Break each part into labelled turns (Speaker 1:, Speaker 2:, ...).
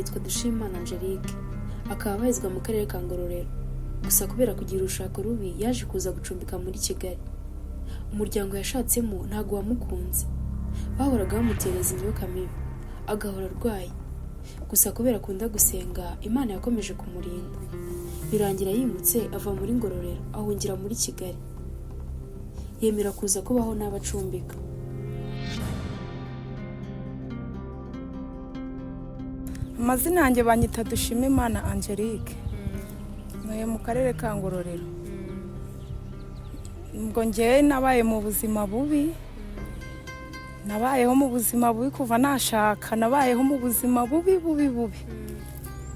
Speaker 1: yitwa Dushimana Angelique akaba abarizwa mu karere ka Ngororero gusa kubera kugira urushako rubi yaje kuza gucumbika muri Kigali. Umuryango yashatsemo ntago wamukunze, bahoraga bamutereza imyuka mibi agahora arwaye, gusa kubera akunda gusenga Imana yakomeje kumurinda, birangira yimutse ava muri Ngororero ahungira muri Kigali, yemera kuza kubaho n'abacumbika.
Speaker 2: Amazina yanjye banyita Dushimimana Angelique, ntuye mu karere ka Ngororero. Ubwo njyewe nabaye mu buzima bubi, nabayeho mu buzima bubi kuva nashaka, nabayeho mu buzima bubi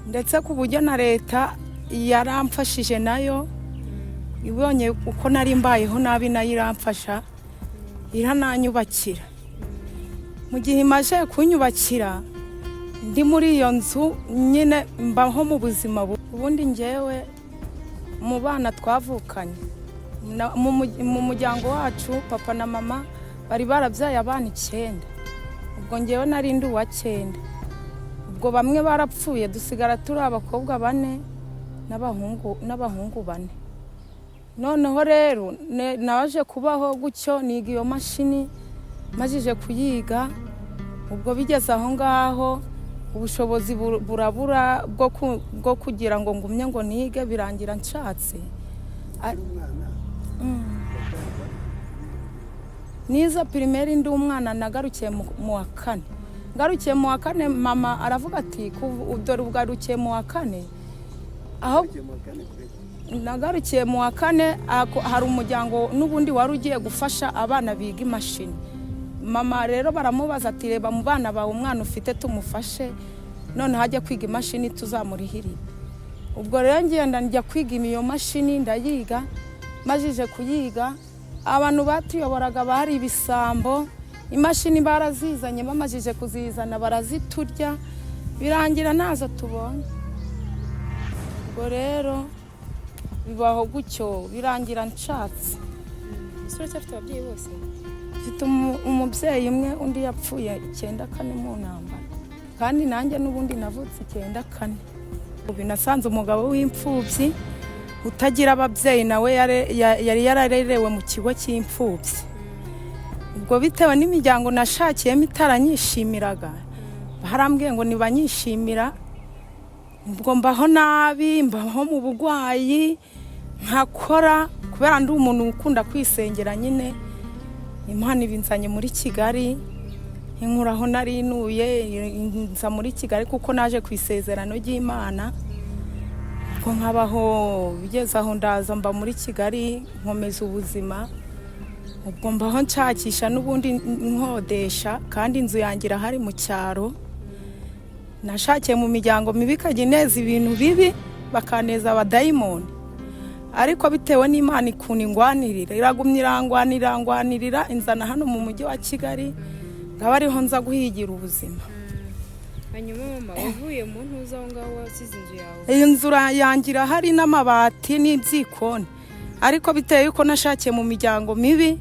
Speaker 2: ndetse ku buryo na leta yaramfashije nayo, ibonye uko nari mbayeho nabi nayo iramfasha irananyubakira. Mu gihe imaze kunyubakira ndi muri iyo nzu nyine mbaho mu buzima ubundi njyewe mu bana twavukanye mu muryango wacu papa na mama bari barabyaye abana 9, ubwo njyewe nari ndi uwa 9. Ubwo bamwe barapfuye dusigara turi abakobwa 4 n'abahungu 4. Noneho rero naje kubaho gutyo niga iyo mashini, majije kuyiga. Ubwo bigeze aho ngaho ubushobozi burabura bwo kugira ngo ngumye ngo nige, birangira nshatse. Niza primaire ndi umwana nagarukiye mu wa 4. Ngarukiye mu wa 4 mama aravuga ati dore ubwarukiye mu wa 4. Aho nagarukiye mu wa 4 hari umuryango n'ubundi wari ugiye gufasha abana biga imashini. Mama rero baramubaza ati reba mu bana bawe umwana ufite tumufashe, none hajya kwiga imashini tuzamurihirira. Ubwo rero ngenda njya kwiga iyo mashini ndayiga, majije kuyiga abantu batuyoboraga bari ibisambo, imashini barazizanye, bamajije kuzizana baraziturya, birangira nazo tubonye. Ubwo rero bibaho gutyo birangira nshatse.
Speaker 1: Isura cyafite ababyeyi bose.
Speaker 2: Mfite umubyeyi umwe, undi yapfuye 94 mu ntambara, kandi nanjye n'ubundi navutse 94. Ubu nasanze umugabo w'imfubyi utagira ababyeyi, nawe yari yararerewe mu kigo cy'imfubyi. Ubwo bitewe n'imiryango nashakiyemo itaranyishimiraga, barambwiye ngo nibanyishimira. Ubwo mbaho nabi, mbaho mu bugwayi, nkakora kubera ndi umuntu ukunda kwisengera nyine. Imana ibinzanye muri Kigali, inkuraho narinuye nza muri Kigali kuko naje kwisezerano ry'Imana. Ubwo nkabaho bigeze aho ndaza mba muri Kigali nkomeza ubuzima. Ubwo mbaho nshakisha n'ubundi nkodesha, kandi inzu yangira hari mu cyaro. Nashakiye mu miryango mibi kagineza ibintu bibi, bakaneza abadayimoni. Ariko bitewe n'Imana ikuni ngwanirira, iragumye irangwanirira inzana hano mu mujyi wa Kigali, ngaba ariho nza guhigira ubuzima.
Speaker 1: Hanyuma mama wavuye mu ntuza aho ngaho wasize inzu yawe?
Speaker 2: Iyo nzu yangira hari n'amabati n'ibyikoni, ariko bitewe yuko nashakiye mu miryango mibi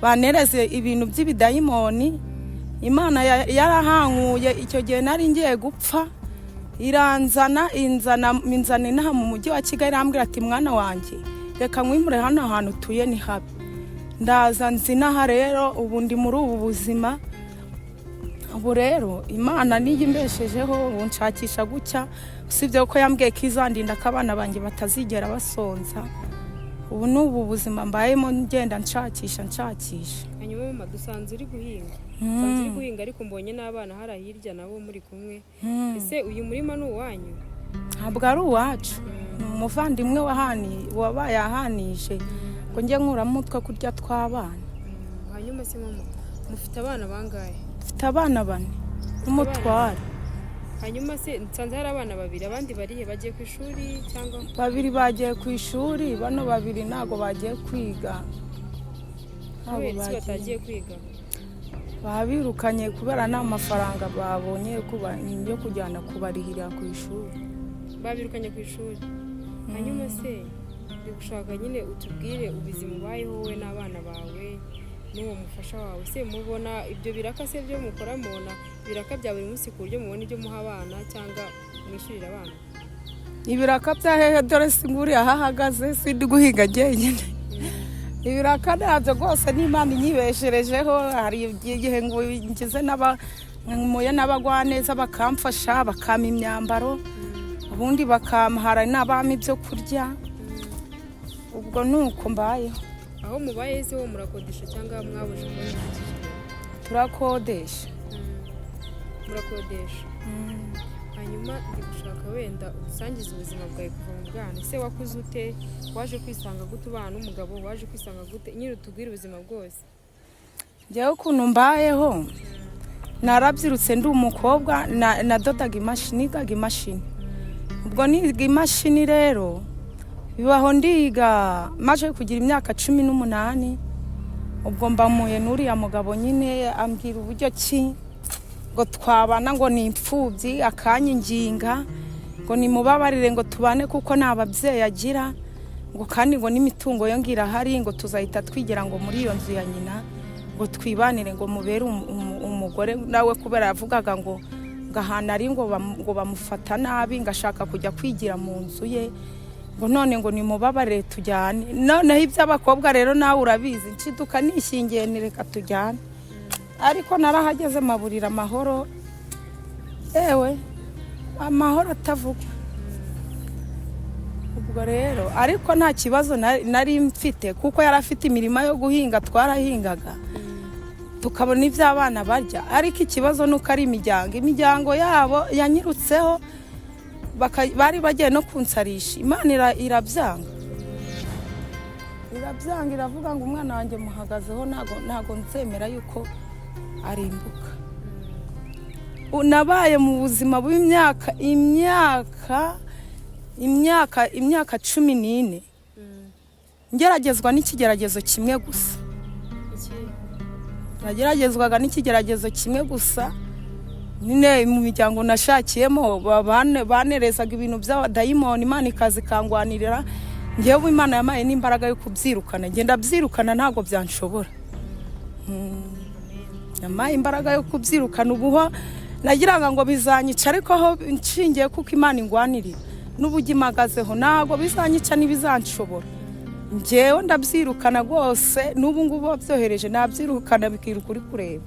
Speaker 2: banereze ibintu by'ibidayimoni, Imana yarahankuye. Icyo gihe nari ngiye gupfa, inzana inaha mu mujyi wa Kigali, ambwira ati mwana wanjye reka nkwimure hano ahantu utuye ni habi. Ndaza nzinaha rero ubu ndi muri ubu buzima. Ubu rero Imana niyo imbeshejeho, ubu nshakisha gutya, usibye ko yambwiye ko izandinda ko abana banjye batazigera basonza. Ubu n'ubu buzima mbayemo ngenda nshakisha.
Speaker 1: Hanyuma mama dusanze uri guhinga, ariko mbonye n'abana hari hirya nabo muri kumwe. Ese uyu murima ni uwanyu?
Speaker 2: Ntabwo ari uwacu, umuvandimwe wabaye ahanije ngo njye nkuramo utwo kurya tw'abana.
Speaker 1: Hanyuma se mama mufite abana bangahe?
Speaker 2: Mfite abana 4 n'umutware.
Speaker 1: Hanyuma se nsanze hari abana 2, abandi barihe bagiye ku ishuri cyangwa?
Speaker 2: 2 bagiye ku ishuri, bano 2 ntago bagiye kwiga.
Speaker 1: Batagiye kwiga?
Speaker 2: Babirukanye kubera nta mafaranga babonye yo kujyana kubarihira ku ishuri.
Speaker 1: Babirukanye ku ishuri. Hanyuma se ndigushaka nyine utubwire ubuzima ubayeho wowe n'abana bawe n'uwo mufasha wawe. Se mubona ibyo biraka se byo mukora, mubona biraka bya buri munsi ku buryo mubona ibyo muha abana cyangwa
Speaker 3: mwishyurira abana?
Speaker 2: ibiraka bya hehe dore singuri ahahagaze sindi guhinga jyenyine. Ibiraka nabyo rwose n'Imana inyibesherejeho. Hari igihe ngo ngize muye n'abagwaneza bakamfasha bakama imyambaro, ubundi bakamahara n'abami ibyo kurya. Ubwo nuko mbayeho.
Speaker 3: Aho mubaye se wo murakodesha cyangwa mwabuje kubona?
Speaker 2: Turakodesha.
Speaker 3: Murakodesha. Hanyuma ndi gushaka wenda usangiza ubuzima bwawe kuva mu bwana. Ese wakuze ute? Waje kwisanga gute ubana n'umugabo? Waje kwisanga gute? Nyine utubwire ubuzima bwose.
Speaker 2: Njyewe ukuntu mbayeho, narabyirutse ndi umukobwa, nadodaga imashini, nigaga imashini. Ubwo niga imashini rero bibaho ndiga maje kugira imyaka 18. Ubwo mbamuye n'uriya mugabo nyine ambwira uburyo ki ngo twabana, ngo ni imfubyi akanyinginga, ngo nimubabarire ngo tubane kuko nta babyeyi agira, ngo kandi ngo n'imitungo yo ngira hari ngo tuzahita twigira ngo muri iyo nzu ya nyina, ngo twibanire ngo mubere umugore. Nawe kubera yavugaga ngo ngahana ari ngo bamufata nabi, ngashaka kujya kwigira mu nzu ye, ngo none ngo nimubabarire tujyane. Noneho iby'abakobwa rero nawe urabizi, nshiduka nishingiye nireka tujyane. Ariko narahageze maburira amahoro, ewe amahoro atavuga. Ubwo rero ariko nta kibazo nari mfite kuko yari afite imirima yo guhinga, twarahingaga tukabona iby'abana barya. Ariko ikibazo nuko ari imiryango yabo yanyirutseho, bari bagiye no kunsarisha. Imana irabyanga iravuga ngo umwana wanjye muhagazeho, ntago nzemera yuko arimbuka. Nabaye mu buzima bw'imyaka 14 ngeragezwa n'ikigeragezo kimwe gusa. Nageragezwaga n'ikigeragezo kimwe gusa. Nine mu miryango nashakiyemo banerezaga ibintu by'abadayimoni, Imana ikazi kangwanirira. Ngewe Imana yamaye n'imbaraga yo kubyirukana, ngenda byirukana ntago byanshobora. Yamaye imbaraga yo kubyirukana. Ubuho nagiraga ngo bizanyica, ariko aho nshingiye kuko Imana ingwanirira n'ubugimagazeho ntago bizanyica n'ibizanshobora. Ngewe ndabyirukana rwose, n'ubu ngubu byohereje nabyirukana bikiruka uri kureba.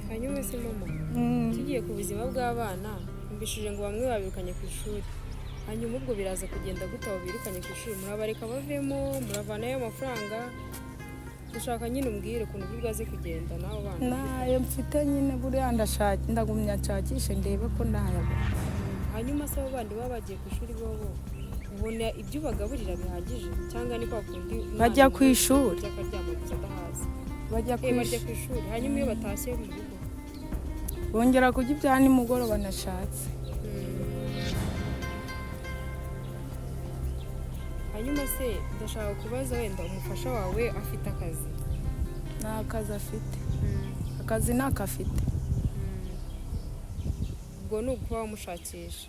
Speaker 3: Hanyuma se mama, tugiye ku buzima bw'abana, mbishije ngo bamwe babirukanye ku ishuri. Hanyuma ubwo biraza kugenda gute abo birukanye ku ishuri? Murabareka bavemo, muravanayo amafaranga? Dushaka nyine umbwire ukuntu bwaze kugenda naho bana.
Speaker 2: Nayo mfite nyine buriya ndagumya nshakishe ndebe ko nayabona.
Speaker 3: Hanyuma se abo bandi baba bagiye ku ishuri bobo ubona ibyo bagaburira bihagije cyangwa ni kwa kundi
Speaker 2: bajya ku ishuri?
Speaker 3: Bajya ku ishuri. Hanyuma iyo batashye mu rugo
Speaker 2: bongera kujya ibya nimugoroba nashatse.
Speaker 3: Hanyuma se ndashaka kubaza wenda umufasha wawe afite akazi?
Speaker 2: Nta kazi afite. Akazi nakafite.
Speaker 3: Ubwo nuko wamushakisha?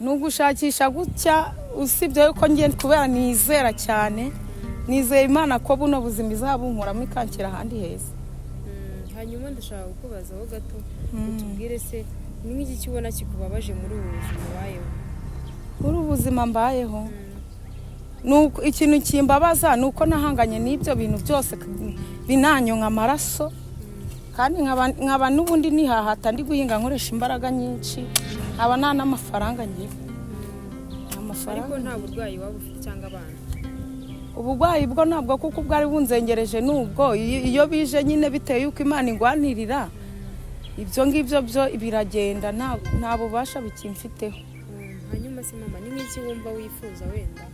Speaker 2: Nugushakisha gutya, usibye ko ngiye kubera nizera cyane, nizeye Imana ko buno buzima izabunkuramo ikanshyira ahandi heza.
Speaker 3: Hanyuma ndashaka kukubaza ho gato, utubwire se ni nk'iki kibona kikubabaje muri ubu buzima ubayeho?
Speaker 2: Muri ubu buzima mbayeho nuko ikintu kimbabaza nuko nahanganye n'ibyo bintu byose binanyonga amaraso, kandi nkaba n'ubundi nihahata ndi guhinga nkoresha imbaraga nyinshi, aba nta n'amafaranga ngiye.
Speaker 3: Ariko nta burwayi waba ufite cyangwa abana?
Speaker 2: Ubugwayi bwo ntabwo kuko bwari bunzengereje, nubwo iyo bije nyine biteye yuko Imana ingwanirira, ibyo ngibyo byo biragenda, nta bubasha bikimfiteho.
Speaker 3: Hanyuma se mama, ni nk'iki wumva wifuza wenda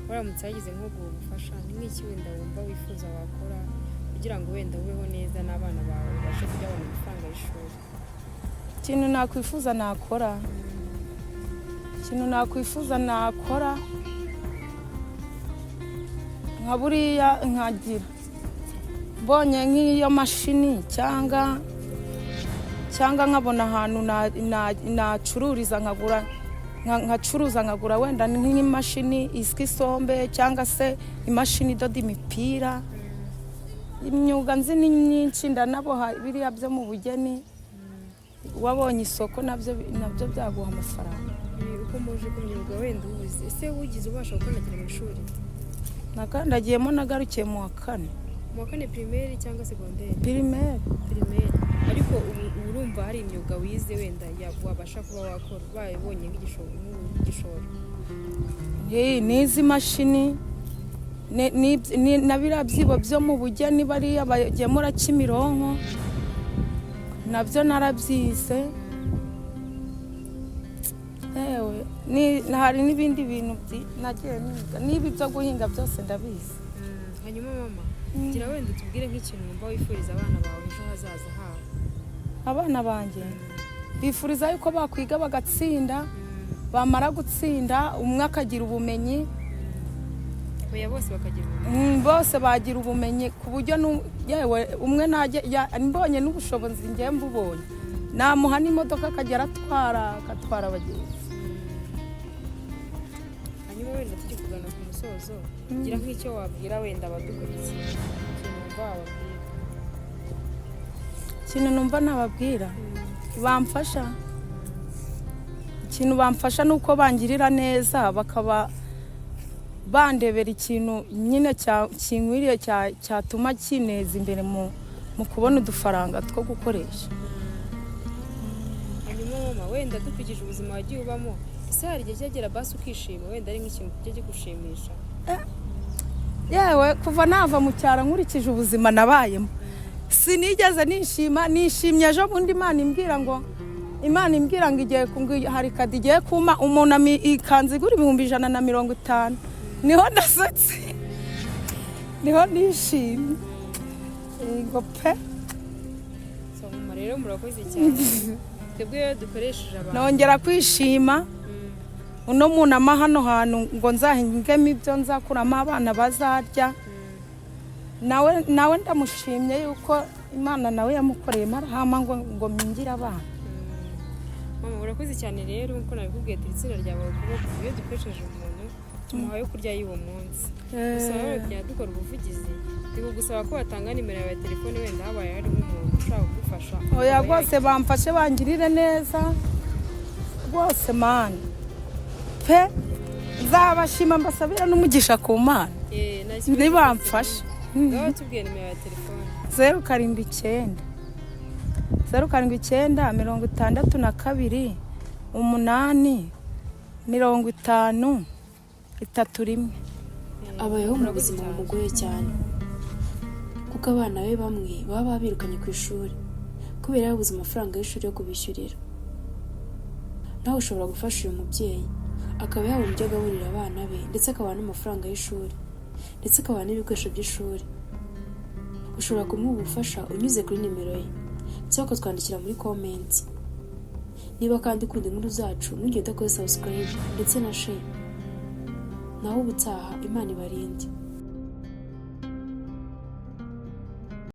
Speaker 3: waramutse yagize nko gufasha? Ni nk'iki wenda wumva wifuza wakora kugira ngo wenda ubeho neza n'abana bawe bashe kujya babona amafaranga y'ishuri?
Speaker 2: Ikintu nakwifuza nakora nka buriya nkagira mbonye nk'iyo mashini cyangwa nkabona ahantu nacururiza nkacuruza nkagura wenda nk'imashini iswi isombe cyangwa se imashini idoda imipira. Imyuga nzi ni myinshi, ndanaboha biriya byo mu bugeni. wabonye isoko nabyo byaguha amafaranga.
Speaker 3: ukomeje ku myuga wenda ubuze ese wugize ubasha gukandagira mu ishuri?
Speaker 2: Nakandagiyemo nagarukiye mu wa 4.
Speaker 3: Mu wa 4 primaire cyangwa secondaire?
Speaker 2: Primaire.
Speaker 3: Ariko ubu urumva hari imyuga wize wenda wabasha kuba wakora bayibonye nk'igishoro?
Speaker 2: N'izi mashini na biriya byibo byo mu bugeni bariya bagemura Kimironko nabyo narabyize. Hari n'ibindi bintu nagiye niga, niba ibyo guhinga byose ndabizi.
Speaker 3: Hanyuma mama, gira wenda tubwire nk'ikintu wumva wifuriza abana bawe ejo hazaza habo.
Speaker 2: Abana banjye bifuriza yuko bakwiga bagatsinda, bamara gutsinda umwe akagira ubumenyi.
Speaker 3: Oya bose bakagira ubumenyi.
Speaker 2: Bose bagira ubumenyi ku buryo yewe umwe mbonye n'ubushobozi ngiye mbubonye namuha n'imodoka akagera agatwara abagenzi.
Speaker 3: Hanyuma wenda tujye kugana ku musozo, gira nk'icyo wabwira wenda abadukurikiye, ikintu numva nababwira bamfasha nuko bangirira neza, bakaba bandebera ikintu nyine kinkwiriye cyatuma kineza imbere mu kubona udufaranga two gukoresha. Hanyuma mama, wenda dukurikije ubuzima wagiye ubamo, ese hari igihe cyagera basi ukishima wenda ari nk'ikintu kijya gushimisha?
Speaker 2: Yewe kuva nava mu cyaro nkurikije ubuzima nabayemo sinigeze nishimye. Ejo bundi Imana imbwira ngo igiye hari kadi igiye kuma umuntu ikanzu igura 150. Niho nasetse, niho nishimye ngo pe.
Speaker 3: So mama rero murakoze cyane, twebwe iyo dukoresheje abantu
Speaker 2: nongera kwishima. Uno muntu ama hano hantu ngo nzahingemo ibyo nzakuramo abana bazarya. Nawe ndamushimye yuko Imana nawe yamukoreye marahama ngo mingira abana.
Speaker 3: Mama urakoze cyane rero uko nabikubwiye itsinda ryawe kuboko iyo dukoresheje umuntu tumuhaye kurya y'uwo munsi. Gusa rero kujya dukora ubuvugizi bigusaba ko watanga nimero yawe ya telefone wenda habaye hari umuntu ushaka kugufasha.
Speaker 2: Oya rwose bamfashe bangirire neza rwose mani pe, nzabashima mbasabira n'umugisha ku Mana nibamfashe.
Speaker 3: Ngaho tubwiye nimero ya telefone.
Speaker 2: 079 62 8 50 31.
Speaker 1: Abayeho mu buzima bumugoye cyane kuko abana be bamwe baba babirukanye ku ishuri kubera yabuze amafaranga y'ishuri yo kubishyurira. Nawe ushobora gufasha uyu mubyeyi akaba yabona ibyo agaburira abana be ndetse akabona n'amafaranga y'ishuri ndetse akabona n'ibikoresho by'ishuri. Ushobora kumuha ubufasha unyuze kuri nimero ye cyangwa ukatwandikira muri comment. Niba kandi ukunda inkuru zacu ntugende udakoze subscribe ndetse na share. Naho ubutaha Imana ibarinde.